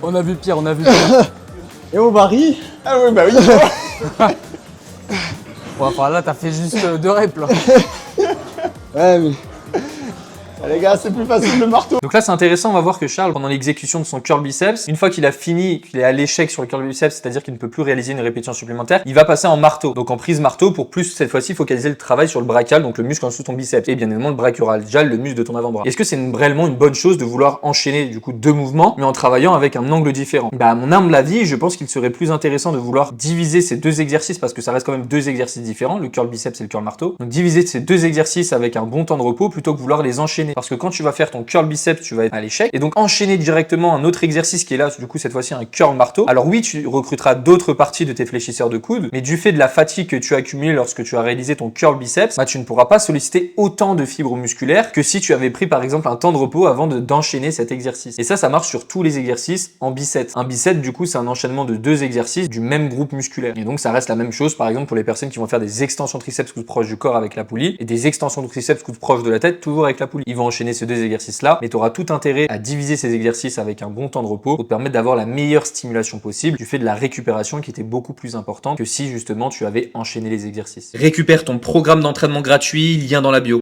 On a vu pire, on a vu pire. Et on varie. Ah oui, bah oui. Bon, enfin là, t'as fait juste 2 reps là. Ouais, mais... Ah, les gars, c'est plus facile le marteau. Donc là, c'est intéressant, on va voir que Charles, pendant l'exécution de son curl biceps, une fois qu'il a fini, qu'il est à l'échec sur le curl biceps, c'est-à-dire qu'il ne peut plus réaliser une répétition supplémentaire, il va passer en marteau. Donc en prise marteau pour plus, cette fois-ci, focaliser le travail sur le brachial, donc le muscle en dessous de ton biceps. Et bien évidemment, le brachioradial, le muscle de ton avant-bras. Est-ce que c'est réellement une bonne chose de vouloir enchaîner, du coup, 2 mouvements, mais en travaillant avec un angle différent? Bah, à mon humble avis, je pense qu'il serait plus intéressant de vouloir diviser ces 2 exercices, parce que ça reste quand même 2 exercices différents, le curl biceps et le curl marteau. Donc diviser ces 2 exercices avec un bon temps de repos, plutôt que vouloir les enchaîner. Parce que quand tu vas faire ton curl biceps, tu vas être à l'échec. Et donc enchaîner directement un autre exercice qui est là, du coup cette fois-ci un curl marteau. Alors oui, tu recruteras d'autres parties de tes fléchisseurs de coude, mais du fait de la fatigue que tu as accumulée lorsque tu as réalisé ton curl biceps, bah, tu ne pourras pas solliciter autant de fibres musculaires que si tu avais pris par exemple un temps de repos avant d'enchaîner cet exercice. Et ça marche sur tous les exercices en biceps. Un biceps, du coup, c'est un enchaînement de 2 exercices du même groupe musculaire. Et donc ça reste la même chose par exemple pour les personnes qui vont faire des extensions triceps coudes proches du corps avec la poulie et des extensions de triceps coudes proches de la tête toujours avec la poulie. Ils vont enchaîner ces 2 exercices là, mais tu auras tout intérêt à diviser ces exercices avec un bon temps de repos pour te permettre d'avoir la meilleure stimulation possible du fait de la récupération qui était beaucoup plus importante que si justement tu avais enchaîné les exercices. Récupère ton programme d'entraînement gratuit, lien dans la bio.